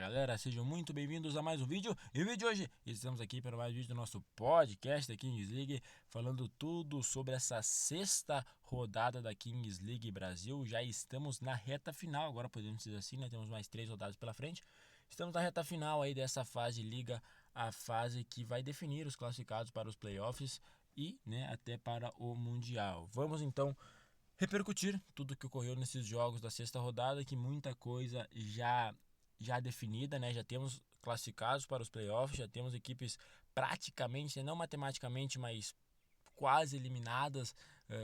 galera, sejam muito bem-vindos a mais um vídeo. E o vídeo de hoje, estamos aqui para mais um vídeo do nosso podcast da Kings League, falando tudo sobre essa sexta rodada da Kings League Brasil. Já estamos na reta final, agora podemos dizer assim, né? Temos mais 3 rodadas pela frente. Estamos na reta final aí dessa fase de liga, a fase que vai definir os classificados para os playoffs e, né, até para o Mundial. Vamos então repercutir tudo que ocorreu nesses jogos da sexta rodada, que muita coisa já definida, né? Já temos classificados para os playoffs, já temos equipes praticamente, não matematicamente, mas quase eliminadas,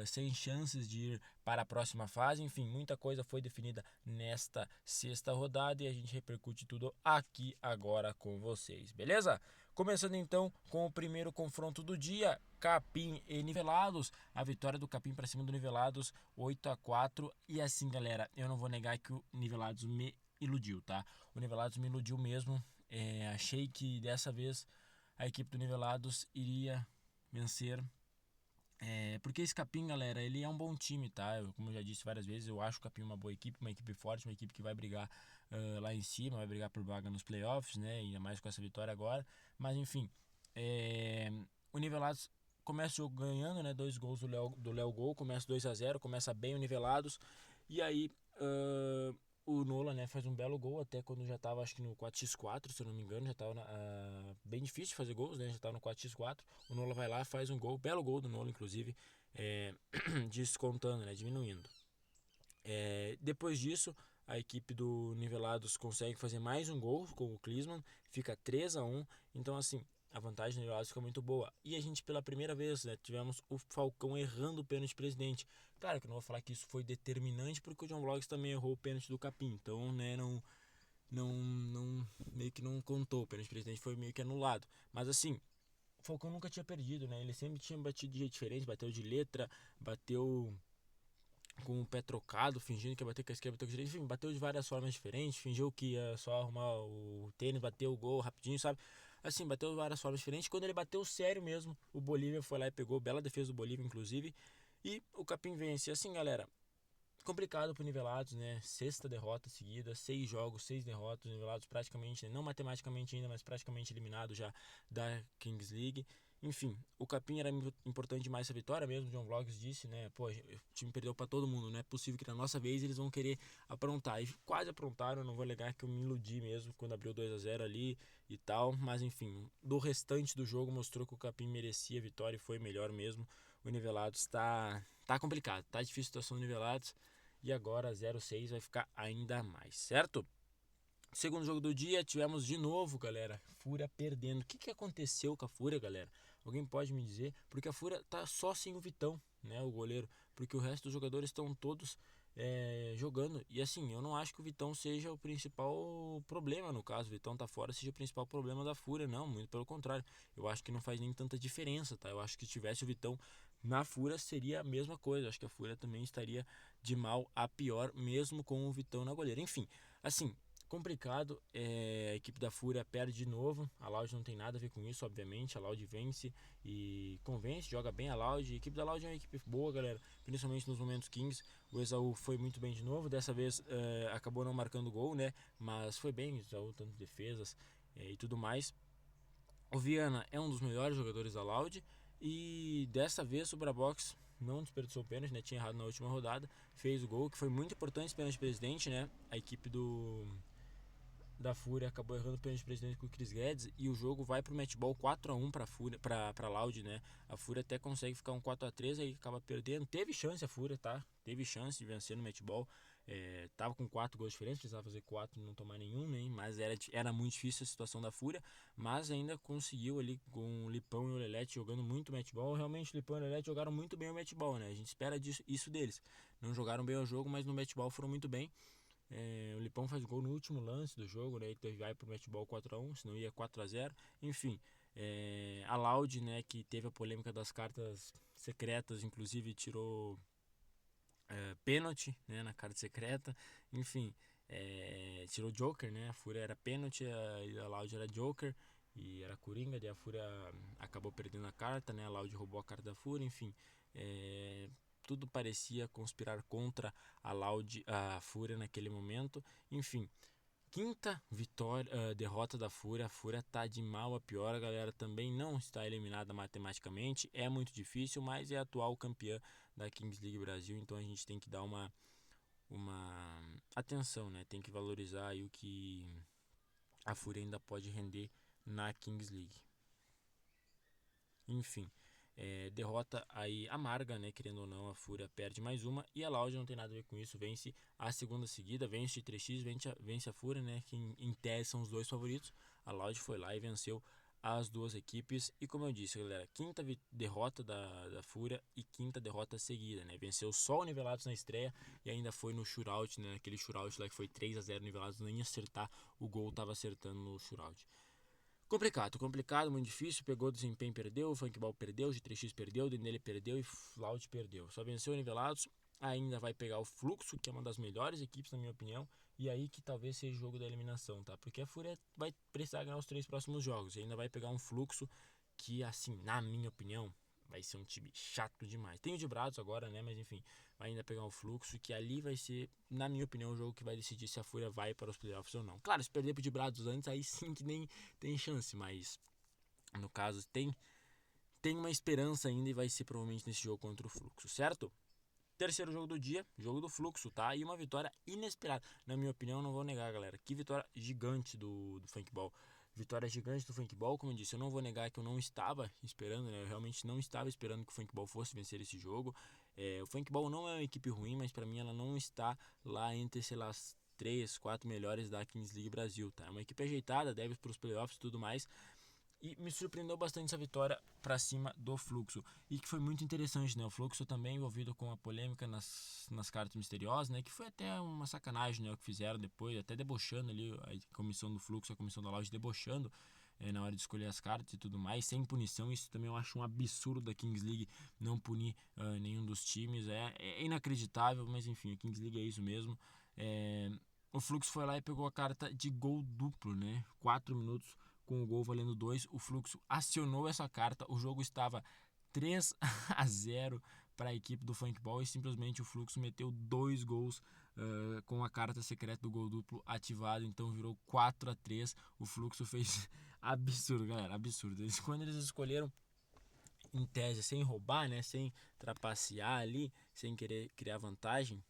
sem chances de ir para a próxima fase. Enfim, muita coisa foi definida nesta sexta rodada e a gente repercute tudo aqui agora com vocês, beleza? Começando então com o primeiro confronto do dia, Capim e Nivelados. A vitória do Capim para cima do Nivelados, 8-4. E assim, galera, eu não vou negar que o Nivelados me iludiu, tá? O Nivelados me iludiu mesmo. Achei que dessa vez a equipe do Nivelados iria vencer. Porque esse Capim, galera, ele é um bom time, tá? Como eu já disse várias vezes, eu acho o Capim uma boa equipe, uma equipe forte, uma equipe que vai brigar lá em cima, vai brigar por vaga nos playoffs, né? Ainda mais com essa vitória agora. Mas enfim, o Nivelados começa o jogo ganhando, né? 2 gols do Léo Gol, começa 2-0, começa bem o Nivelados. E aí o Nola, né, faz um belo gol, até quando já estava, acho que no 4x4, se eu não me engano, já estava bem difícil de fazer gols, né, já estava no 4x4, o Nola vai lá, faz um gol, belo gol do Nola, inclusive, descontando, né, diminuindo. Depois disso, a equipe do Nivelados consegue fazer mais um gol com o Klinsmann, fica 3-1, então assim, a vantagem do Nivelados fica muito boa. E a gente, pela primeira vez, né, tivemos o Falcão errando o pênalti presidente. Claro que eu não vou falar que isso foi determinante, porque o John Vlogs também errou o pênalti do Capim, então, né, meio que não contou, o pênalti presidente foi meio que anulado. Mas assim, o Falcão nunca tinha perdido, né, ele sempre tinha batido de jeito diferente, bateu de letra, bateu com o pé trocado, fingindo que ia bater com a esquerda, bateu com a direita, enfim, bateu de várias formas diferentes, fingiu que ia só arrumar o tênis, bateu o gol rapidinho, sabe? Assim, bateu de várias formas diferentes. Quando ele bateu sério mesmo, o Bolívia foi lá e pegou, bela defesa do Bolívia, inclusive, e o Capim vence. Assim, galera, complicado pro Nivelados, né? Sexta derrota seguida, 6 jogos, 6 derrotas, Nivelados praticamente, né? Não matematicamente ainda, mas praticamente eliminado já da Kings League. Enfim, o Capim era importante demais essa vitória, mesmo o John Vlogs disse, né? Pô, o time perdeu para todo mundo, não é possível que na nossa vez eles vão querer aprontar. E quase aprontaram, não vou negar que eu me iludi mesmo quando abriu 2-0 ali e tal, mas enfim, do restante do jogo mostrou que o Capim merecia a vitória e foi melhor mesmo. O Nivelados tá complicado, tá difícil a situação do Nivelados. E agora 0-6 vai ficar ainda mais, certo? Segundo jogo do dia, tivemos de novo, galera, Fúria perdendo. O que aconteceu com a Fúria, galera? Alguém pode me dizer? Porque a Fúria tá só sem o Vitão, né, o goleiro. Porque o resto dos jogadores estão todos jogando. E assim, eu não acho que o Vitão seja o principal problema, no caso. O Vitão tá fora, seja o principal problema da Fúria. Não, muito pelo contrário. Eu acho que não faz nem tanta diferença, tá? Eu acho que se tivesse o Vitão na Fúria seria a mesma coisa. Eu acho que a Fúria também estaria de mal a pior, mesmo com o Vitão na goleira. Enfim, assim, complicado, a equipe da Fúria perde de novo. A Loud não tem nada a ver com isso, obviamente. A Loud vence e convence, joga bem a Loud. A equipe da Loud é uma equipe boa, galera, principalmente nos momentos Kings. O Exaú foi muito bem de novo. Dessa vez acabou não marcando gol, né? Mas foi bem, Exaú, tanto defesas e tudo mais. O Viana é um dos melhores jogadores da Loud. E dessa vez o Brabox não desperdiçou o pênalti, né? Tinha errado na última rodada. Fez o gol, que foi muito importante esse pênalti presidente, né? A equipe da Fúria acabou errando o pênalti presidente com o Chris Guedes e o jogo vai pro matchball 4-1 pra Loud, né? A Fúria até consegue ficar um 4-3 aí acaba perdendo. Teve chance a Fúria, tá? Teve chance de vencer no matchball. Tava com 4 gols diferentes, precisava fazer 4 e não tomar nenhum, né? Mas era muito difícil a situação da Fúria, mas ainda conseguiu ali com o Lipão e o Lelete jogando muito matchball. Realmente o Lipão e o Lelete jogaram muito bem o matchball, né? A gente espera isso deles. Não jogaram bem o jogo, mas no matchball foram muito bem. O Lipão faz gol no último lance do jogo, né? Ele vai pro matchball 4-1, senão ia 4-0. Enfim, a Loud, né, que teve a polêmica das cartas secretas, inclusive tirou pênalti, né, na carta secreta. Enfim, tirou Joker, né? A Fúria era pênalti, a Loud era Joker e era Coringa. Daí a Fúria acabou perdendo a carta, né? A Loud roubou a carta da Fúria, enfim. Tudo parecia conspirar contra a Fúria naquele momento. Enfim, quinta derrota da Fúria. A Fúria tá de mal a pior. A galera também não está eliminada matematicamente. É muito difícil, mas é a atual campeã da Kings League Brasil. Então a gente tem que dar uma atenção, né? Tem que valorizar aí o que a Fúria ainda pode render na Kings League. Enfim, derrota aí amarga, né? Querendo ou não, a Fúria perde mais uma. E a Loud não tem nada a ver com isso. Vence a segunda seguida, vence o 3x, vence a Fúria, né? Que em tese são os dois favoritos. A Loud foi lá e venceu as duas equipes. E como eu disse, galera, quinta derrota da Fúria e quinta derrota seguida, né? Venceu só o Nivelados na estreia e ainda foi no shootout, né? Aquele shootout lá que foi 3-0, Nivelados nem ia acertar o gol, tava acertando no shootout. Complicado, muito difícil. Pegou desempenho, perdeu. O Funkball perdeu. O G3X perdeu. O Dendele perdeu. E Loud perdeu. Só venceu o Nivelados. Ainda vai pegar o Fluxo, que é uma das melhores equipes, na minha opinião. E aí que talvez seja o jogo da eliminação, tá? Porque a Fúria vai precisar ganhar os 3 próximos jogos. E ainda vai pegar um Fluxo que, assim, na minha opinião, vai ser um time chato demais. Tem o de Brazos agora, né? Mas enfim, vai ainda pegar o Fluxo, que ali vai ser, na minha opinião, o jogo que vai decidir se a Fúria vai para os playoffs ou não. Claro, se perder pro de Brazos antes, aí sim que nem tem chance, mas no caso tem uma esperança ainda e vai ser provavelmente nesse jogo contra o Fluxo, certo? Terceiro jogo do dia, jogo do Fluxo, tá? E uma vitória inesperada. Na minha opinião, não vou negar, galera. Que vitória gigante do Funkball. Vitória gigante do Funkball, como eu disse, eu não vou negar que eu não estava esperando, né? Eu realmente não estava esperando que o Funkball fosse vencer esse jogo. O Funkball não é uma equipe ruim, mas pra mim ela não está lá entre, sei lá, as 3, 4 melhores da Kings League Brasil, tá? É uma equipe ajeitada, deve para os playoffs e tudo mais. E me surpreendeu bastante essa vitória para cima do Fluxo. E que foi muito interessante, né? O Fluxo também envolvido com a polêmica nas cartas misteriosas, né? Que foi até uma sacanagem, né? O que fizeram depois, até debochando ali a comissão do Fluxo, a comissão da loja debochando na hora de escolher as cartas e tudo mais, sem punição. Isso também eu acho um absurdo da Kings League não punir nenhum dos times. É inacreditável, mas enfim, a Kings League é isso mesmo. O Fluxo foi lá e pegou a carta de gol duplo, né? 4 minutos com o gol valendo 2, o Fluxo acionou essa carta, o jogo estava 3-0 para a equipe do Funkball e simplesmente o Fluxo meteu 2 gols com a carta secreta do gol duplo ativado, então virou 4-3. O Fluxo fez absurdo, galera, absurdo. Quando eles escolheram em tese sem roubar, né, sem trapacear ali, sem querer criar vantagem,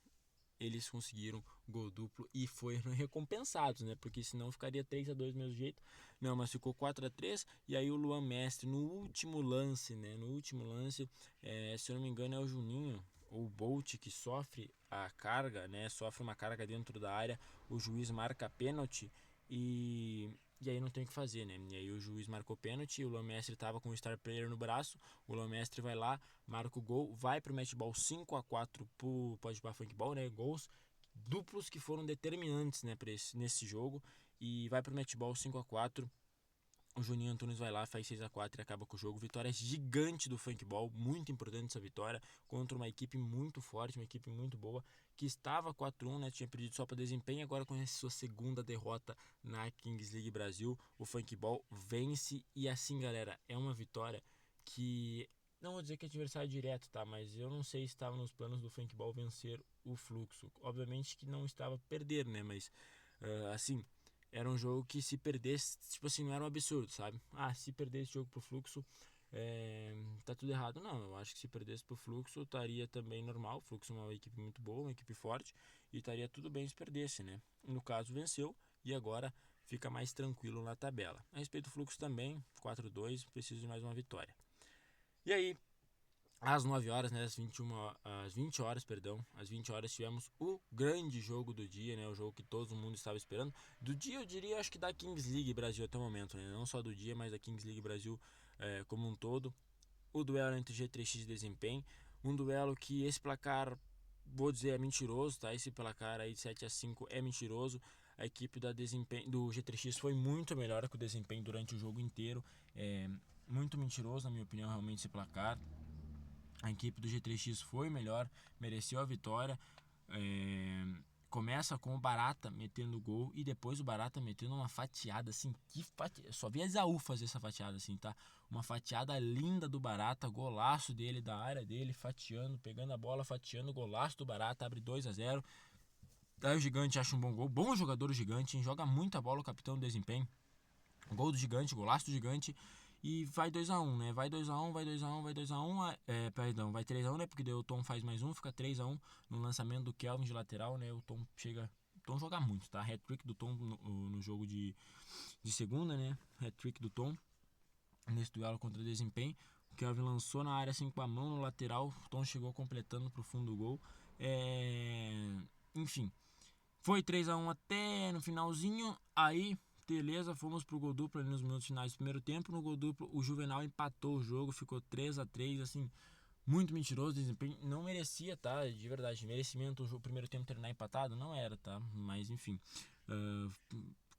eles conseguiram gol duplo e foram recompensados, né? Porque senão ficaria 3-2 do mesmo jeito. Não, mas ficou 4-3 e aí o Luan Mestre no último lance, né? No último lance, se eu não me engano é o Juninho ou o Bolt que sofre a carga, né? Sofre uma carga dentro da área, o juiz marca pênalti e aí não tem o que fazer, né? E aí o juiz marcou pênalti, o Luan Mestre tava com o star player no braço, o Luan Mestre vai lá, marca o gol, vai pro matchball 5-4 pro Pode Bar Funkball, né? Gols duplos que foram determinantes, né, nesse jogo, e vai pro matchball 5-4. O Juninho Antunes vai lá, faz 6-4 e acaba com o jogo. Vitória gigante do Funkball, muito importante essa vitória contra uma equipe muito forte, uma equipe muito boa, que estava 4-1, né? Tinha perdido só para desempenho, agora com essa sua segunda derrota na Kings League Brasil, o Funkball vence e assim, galera, é uma vitória que não vou dizer que é adversário direto, tá? Mas eu não sei se estava nos planos do Funkball vencer o Fluxo. Obviamente que não estava perder, né? Mas assim, era um jogo que se perdesse, tipo assim, não era um absurdo, sabe? Ah, se perdesse esse jogo pro Fluxo, tá tudo errado. Não, eu acho que se perdesse pro Fluxo, estaria também normal. O Fluxo é uma equipe muito boa, uma equipe forte, e estaria tudo bem se perdesse, né? No caso, venceu, e agora fica mais tranquilo na tabela. A respeito do Fluxo também, 4-2, preciso de mais uma vitória. E aí, às 9 horas, né, às 20 horas, perdão, às 20 horas tivemos o grande jogo do dia, né, o jogo que todo mundo estava esperando. Do dia, eu diria, acho que da Kings League Brasil até o momento, né, não só do dia, mas da Kings League Brasil como um todo. O duelo entre G3X e Desempenho, um duelo que esse placar, vou dizer, é mentiroso, tá? Esse placar aí de 7-5 é mentiroso. A equipe do G3X foi muito melhor que o Desempenho durante o jogo inteiro. Muito mentiroso, na minha opinião, realmente esse placar. A equipe do G3X foi melhor, mereceu a vitória. Começa com o Barata metendo gol e depois o Barata metendo uma fatiada assim, só vi a Zaú fazer essa fatiada assim, tá? Uma fatiada linda do Barata, golaço dele, da área dele, fatiando, pegando a bola, fatiando, golaço do Barata, abre 2-0. Daí o Gigante acha um bom gol. Bom jogador o Gigante, hein? Joga muita bola o capitão do desempenho. Gol do Gigante, golaço do Gigante. E vai 2x1, né? Vai 2x1, vai 2x1, vai 2x1. Perdão, vai 3x1, né? Porque daí o Tom faz mais um, fica 3x1 no lançamento do Kelvin de lateral, né? O Tom chega. O Tom joga muito, tá? Hat-trick do Tom no jogo de segunda, né? Hat-trick do Tom nesse duelo contra o desempenho. O Kelvin lançou na área assim com a mão no lateral. O Tom chegou completando pro fundo do gol. Enfim, foi 3x1 até no finalzinho. Aí, beleza, fomos pro gol duplo ali nos minutos finais do primeiro tempo. No gol duplo, o Juvenal empatou o jogo, ficou 3x3, assim, muito mentiroso. Desempenho não merecia, tá? De verdade, merecimento o primeiro tempo terminar empatado? Não era, tá? Mas enfim,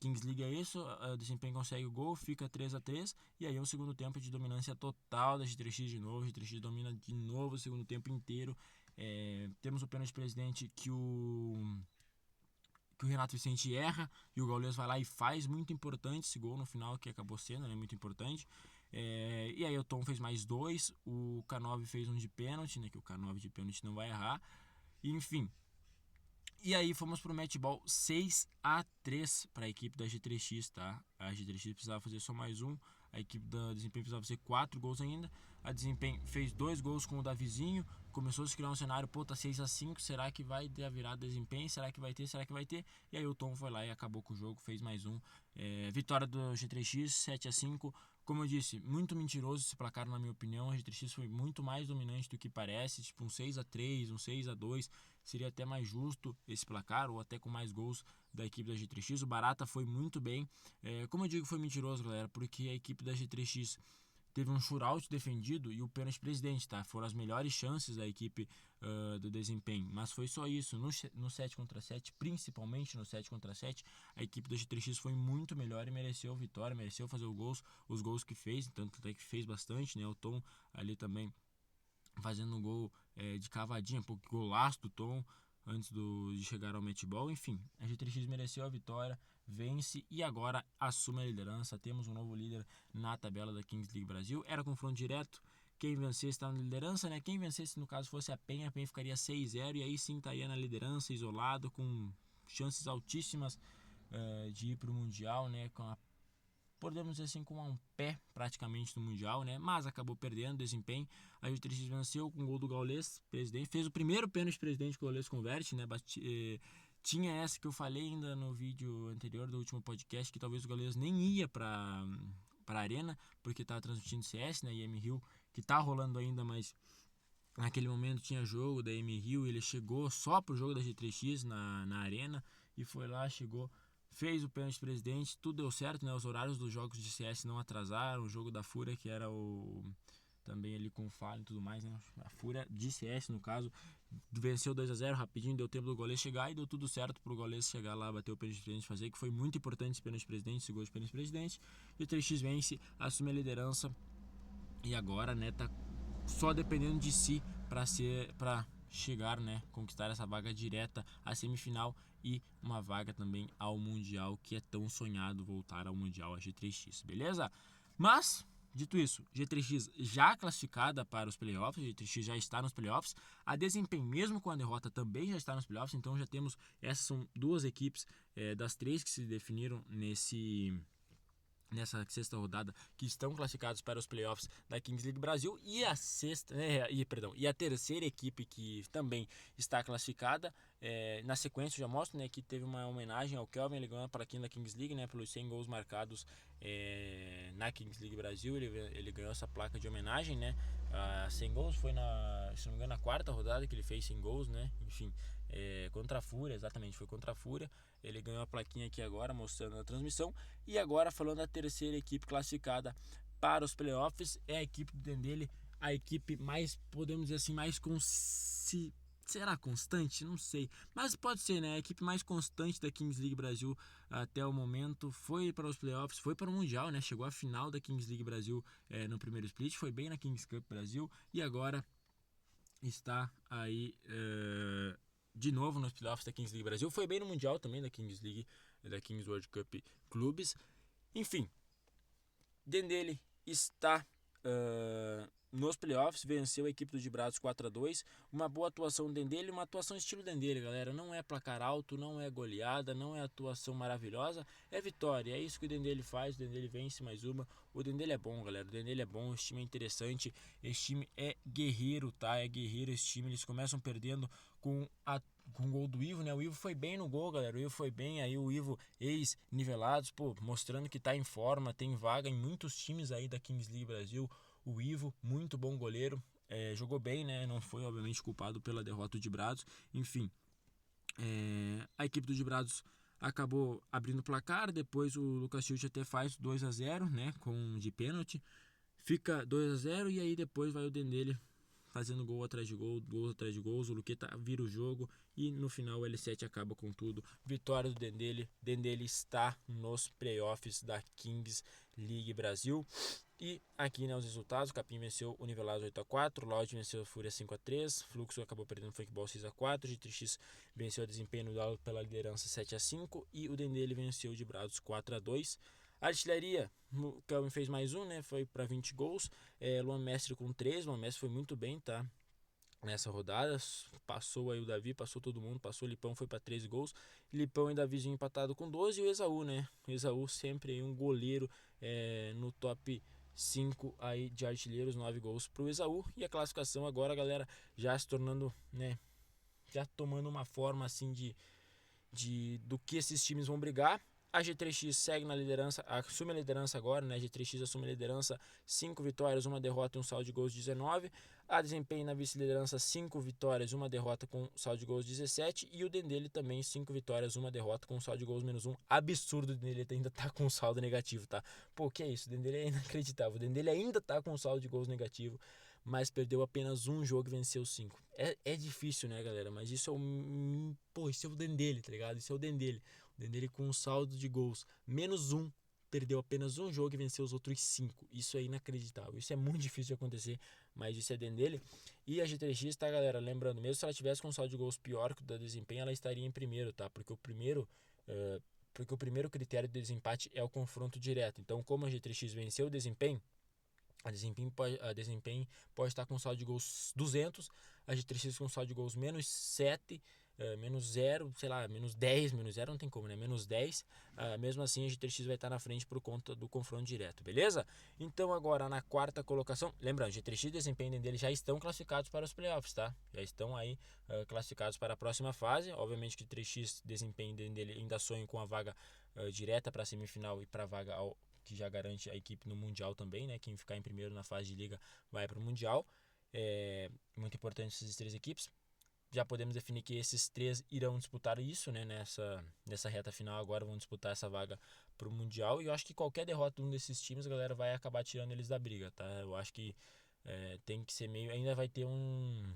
Kings League é isso, o desempenho consegue o gol, fica 3x3, e aí é um segundo tempo de dominância total da G3X de novo. A G3X domina de novo o segundo tempo inteiro. Temos o pênalti presidente que o Renato Vicente erra e o Gaules vai lá e faz. Muito importante esse gol no final, que acabou sendo, né, muito importante. E aí o Tom fez mais 2, o K9 fez um de pênalti, né, que o K9 de pênalti não vai errar. Enfim, e aí fomos pro matchball 6x3 para a equipe da G3X, tá? A G3X precisava fazer só mais um, a equipe da Desempenho precisava fazer 4 gols ainda. A Desempenho fez 2 gols com o Davizinho, começou a se criar um cenário, pô, tá 6x5, será que vai ter a virada do Desempenho? Será que vai ter? Será que vai ter? E aí o Tom foi lá e acabou com o jogo, fez mais um. Vitória do G3X, 7x5. Como eu disse, muito mentiroso esse placar na minha opinião. A G3X foi muito mais dominante do que parece, tipo um 6x3, um 6x2. Seria até mais justo esse placar, ou até com mais gols da equipe da G3X. O Barata foi muito bem. Como eu digo, foi mentiroso, galera, porque a equipe da G3X teve um shootout defendido e o pênalti presidente, tá? Foram as melhores chances da equipe do desempenho, mas foi só isso. No 7 contra 7, principalmente no 7 contra 7, a equipe da G3X foi muito melhor e mereceu a vitória, mereceu fazer os gols que fez, tanto até que fez bastante, né? O Tom ali também fazendo um gol de cavadinha, golaço do Tom antes de chegar ao matchball. Enfim, a G3X mereceu a vitória, vence e agora assume a liderança. Temos um novo líder na tabela da Kings League Brasil. Era confronto direto, quem vencesse está na liderança, né? Quem vencesse, no caso, fosse a PEN ficaria 6-0 e aí sim estaria na liderança, isolado, com chances altíssimas de ir para o Mundial, né? Podemos dizer assim, com um pé praticamente no Mundial, né? Mas acabou perdendo desempenho. A G3X venceu com o gol do Gaules, presidente. Fez o primeiro pênalti presidente que o Gaules converte, né? Tinha essa que eu falei ainda no vídeo anterior do último podcast, que talvez o Gaules nem ia para Arena, porque tava transmitindo CS, né? E M-Hill, que tá rolando ainda, mas naquele momento tinha jogo da M-Hill, ele chegou só pro jogo da G3X na Arena, e foi lá, chegou, fez o pênalti presidente, tudo deu certo, né? Os horários dos jogos de CS não atrasaram. O jogo da Fúria, que era também ali com falha e tudo mais, né? A Fúria de CS, no caso, venceu 2x0 rapidinho, deu tempo do Gaules chegar e deu tudo certo pro Gaules chegar lá, bater o pênalti presidente, fazer, que foi muito importante esse pênalti presidente, esse gol de pênalti presidente. E o 3x vence, assume a liderança e agora, né, tá só dependendo de si para chegar, né, conquistar essa vaga direta à semifinal e uma vaga também ao Mundial, que é tão sonhado voltar ao Mundial, a G3X, beleza? Mas, dito isso, G3X já classificada para os playoffs, a G3X já está nos playoffs, a Desempenho, mesmo com a derrota, também já está nos playoffs, então já temos, essas são duas equipes das 3 que se definiram nessa sexta rodada, que estão classificados para os playoffs da Kings League Brasil, e a terceira equipe que também está classificada, na sequência eu já mostro, né, que teve uma homenagem ao Kelvin, ele ganhou a plaquinha da Kings League, né, pelos 100 gols marcados na Kings League Brasil. Ele ganhou essa placa de homenagem, né, 100 gols, foi se não me engano na quarta rodada que ele fez 100 gols, né, enfim, contra a Fúria, exatamente, foi contra a Fúria. Ele ganhou a plaquinha aqui agora, mostrando na transmissão. E agora, falando da terceira equipe classificada para os playoffs, é a equipe do Dendele, a equipe mais, podemos dizer assim, mais será constante? Não sei, mas pode ser, né? A equipe mais constante da Kings League Brasil até o momento. Foi para os playoffs, foi para o Mundial, né? Chegou à final da Kings League Brasil no primeiro split, foi bem na Kings Cup Brasil e agora está aí de novo nos playoffs da Kings League Brasil. Foi bem no Mundial também da Kings League, da Kings World Cup Clubes. Enfim, Dendele está nos playoffs, venceu a equipe do Dibrados 4-2, uma boa atuação do Dendele, uma atuação estilo Dendele, galera, não é placar alto, não é goleada, não é atuação maravilhosa, é vitória, é isso que o Dendele faz, o Dendele vence mais uma, o Dendele é bom, galera, o Dendele é bom, esse time é interessante, esse time é guerreiro, tá, é guerreiro esse time, eles começam perdendo com o gol do Ivo, né? O Ivo foi bem no gol, galera. O Ivo foi bem, aí o Ivo ex-nivelados, pô, mostrando que tá em forma, tem vaga em muitos times aí da Kings League Brasil. O Ivo, muito bom goleiro, jogou bem, né? Não foi, obviamente, culpado pela derrota do Dibrados. Enfim, a equipe do Dibrados acabou abrindo o placar. Depois o Lucas Chute até faz 2-0, né? De pênalti. Fica 2-0 e aí depois vai o Dendele fazendo gol atrás de gol, gols atrás de gols. O Luqueta vira o jogo e no final o L7 acaba com tudo. Vitória do Dendele. Dendele está nos playoffs da Kings League Brasil. E aqui, né, os resultados: Capim venceu o Nivelados 8-4, Loud venceu a Fúria 5-3, Fluxo acabou perdendo o Funkball 6-4, G3X venceu a Desempenho no duelo pela liderança 7-5 e o Dendele venceu o Dibrados 4-2. Artilharia, o Kelvin fez mais um, né, foi para 20 gols, Luan Mestre com 3, Luan Mestre foi muito bem, tá? Nessa rodada, passou aí o Davi, passou todo mundo, passou o Lipão, foi para 13 gols. Lipão e Davizinho empatado com 12 e o Esaú, né? O Esaú sempre aí um goleiro no top 5 aí de artilheiros, 9 gols pro Esaú. E a classificação agora, galera, já se tornando, né? Já tomando uma forma assim do que esses times vão brigar. A G3X segue na liderança, assume a liderança agora, né? A G3X assume a liderança, 5 vitórias, 1 derrota e um saldo de gols 19. A Desempenho na vice-liderança, 5 vitórias, 1 derrota com saldo de gols 17. E o Dendele também, 5 vitórias, 1 derrota com saldo de gols -1. Absurdo, o Dendele ainda tá com saldo negativo, tá? Pô, que é isso? O Dendele é inacreditável. O Dendele ainda tá com saldo de gols negativo, mas perdeu apenas um jogo e venceu 5. É difícil, né, galera? Mas isso é o... Pô, isso é o Dendele, tá ligado? Isso é o Dendele. O Dendele com um saldo de gols -1, perdeu apenas um jogo e venceu os outros 5. Isso é inacreditável. Isso é muito difícil de acontecer, mas isso é Dendele. E a G3X, tá, galera? Lembrando, mesmo se ela tivesse com um saldo de gols pior que o da Desempenho, ela estaria em primeiro, tá? Porque o primeiro critério de desempate é o confronto direto. Então, como a G3X venceu o Desempenho, a Desempenho pode estar com saldo de gols 200, a G3X com saldo de gols -7, -0, sei lá, -10, -0 não tem como, né? -10, mesmo assim a G3X vai estar na frente por conta do confronto direto, beleza? Então agora na quarta colocação, lembrando, G3X e Desempenho dele já estão classificados para os playoffs, tá? Já estão aí classificados para a próxima fase. Obviamente que 3X Desempenho dele ainda sonham com a vaga direta para a semifinal e para a vaga que já garante a equipe no Mundial também, né? Quem ficar em primeiro na fase de liga vai para o Mundial. Muito importante essas 3 equipes. Já podemos definir que esses 3 irão disputar isso, né? Nessa reta final agora vão disputar essa vaga para o Mundial. E eu acho que qualquer derrota de um desses times, a galera, vai acabar tirando eles da briga, tá? Eu acho que tem que ser meio... Ainda vai ter um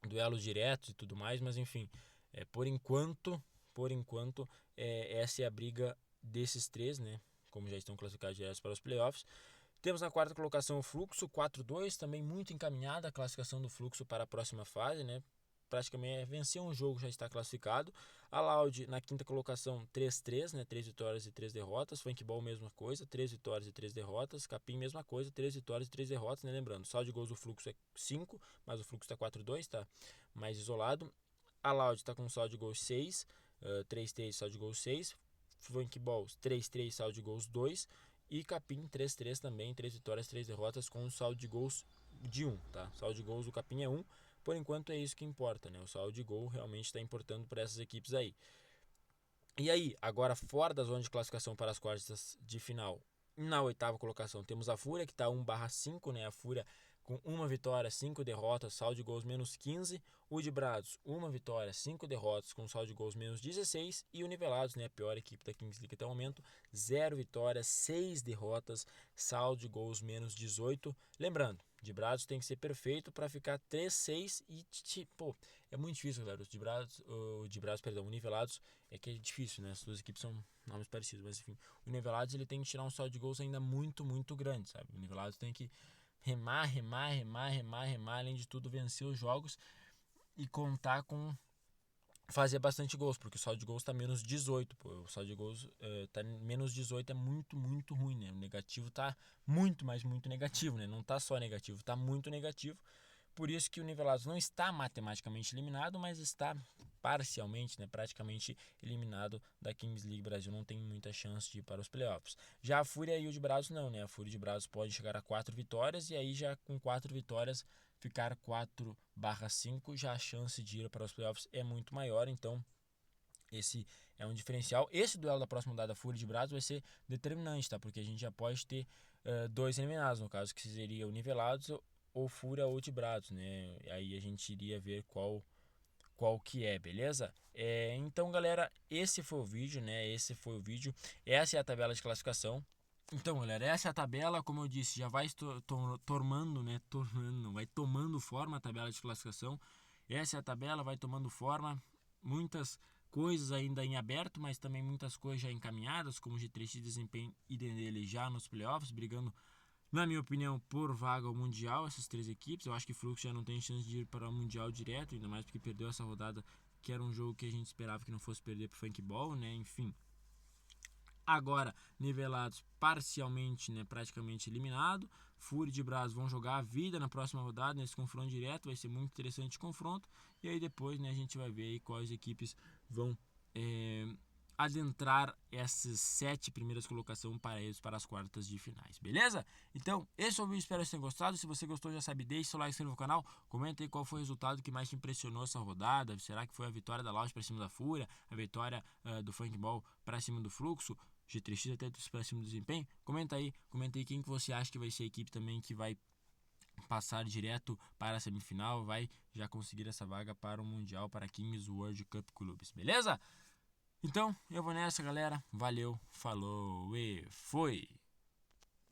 duelo direto e tudo mais, mas enfim, por enquanto, essa é a briga desses 3, né? Como já estão classificados diretos para os playoffs. Temos na quarta colocação o Fluxo 4-2, também muito encaminhada a classificação do Fluxo para a próxima fase, né? Praticamente vencer um jogo já está classificado. A Loud na quinta colocação 3-3, né? 3 vitórias e 3 derrotas. Funkball mesma coisa, 3 vitórias e 3 derrotas. Capim mesma coisa, 3 vitórias e 3 derrotas, né? Lembrando, o saldo de gols do Fluxo é 5, mas o Fluxo está 4-2, tá mais isolado. A Loud está com um saldo de gols 6, 3-3 saldo de gols 6. Funkball 3-3 saldo de gols 2. E Capim 3-3 também, 3 vitórias, 3 derrotas com um saldo de gols de 1, tá? Saldo de gols do Capim é 1. Por enquanto é isso que importa, né? O saldo de gol realmente está importando para essas equipes aí. E aí, agora fora da zona de classificação para as quartas de final, na oitava colocação temos a Fúria, que está 1/5, né? A Fúria com 1 vitória, 5 derrotas, saldo de gols -15. O Dibrados, 1 vitória, 5 derrotas, com saldo de gols -16. E o Nivelados, né? A pior equipe da Kings League até o momento, 0 vitórias, 6 derrotas, saldo de gols -18. Lembrando, Dibrados tem que ser perfeito para ficar 3-6 e, pô, é muito difícil, galera. O Nivelados é que é difícil, né? As duas equipes são nomes parecidos, mas enfim. O Nivelados ele tem que tirar um saldo de gols ainda muito, muito grande, sabe? O Nivelados tem que remar, além de tudo vencer os jogos e contar com fazer bastante gols, porque o saldo de gols tá menos 18, pô. O saldo de gols tá menos 18, é muito, muito ruim, né? O negativo tá muito, mas muito negativo, né? Não tá só negativo, tá muito negativo. Por isso que o Nivelados não está matematicamente eliminado, mas está parcialmente, né, praticamente eliminado da Kings League Brasil. Não tem muita chance de ir para os playoffs. Já a Fúria e o de Brazos não, né? A Fúria de Brazos pode chegar a 4 vitórias e aí já com 4 vitórias ficar 4/5, já a chance de ir para os playoffs é muito maior, então esse é um diferencial. Esse duelo da próxima rodada Fúria de Brazos vai ser determinante, tá? Porque a gente já pode ter dois eliminados, no caso que seria o Nivelados ou Fúria ou de Brazos, né? Aí a gente iria ver qual que é, beleza? Então, galera, esse foi o vídeo, né? Esse foi o vídeo. Essa é a tabela de classificação. Então, galera, essa é a tabela, como eu disse, já vai tomando, né? Vai tomando forma a tabela de classificação. Essa é a tabela, vai tomando forma. Muitas coisas ainda em aberto, mas também muitas coisas já encaminhadas, como G3 de desempenho e dele já nos playoffs, brigando, na minha opinião, por vaga ao Mundial, essas três equipes. Eu acho que o Fluxo já não tem chance de ir para o Mundial direto, ainda mais porque perdeu essa rodada, que era um jogo que a gente esperava que não fosse perder para o Funkball, né? Enfim. Agora, nivelados parcialmente, né, praticamente eliminado. Fúria de Braz vão jogar a vida na próxima rodada, nesse confronto direto. Vai ser muito interessante o confronto. E aí depois, né, a gente vai ver aí quais equipes vão adentrar essas 7 primeiras colocações para eles para as quartas de finais, beleza? Então, esse foi o vídeo, espero que vocês tenham gostado. Se você gostou, já sabe, deixe seu like, se inscreva no canal, comenta aí qual foi o resultado que mais te impressionou essa rodada. Será que foi a vitória da Loud para cima da Fúria, a vitória do Funkball para cima do Fluxo, G3X até para cima do desempenho? Comenta aí quem que você acha que vai ser a equipe também que vai passar direto para a semifinal, vai já conseguir essa vaga para o Mundial, para Kings World Cup Clubes, beleza? Então, eu vou nessa, galera. Valeu, falou e foi!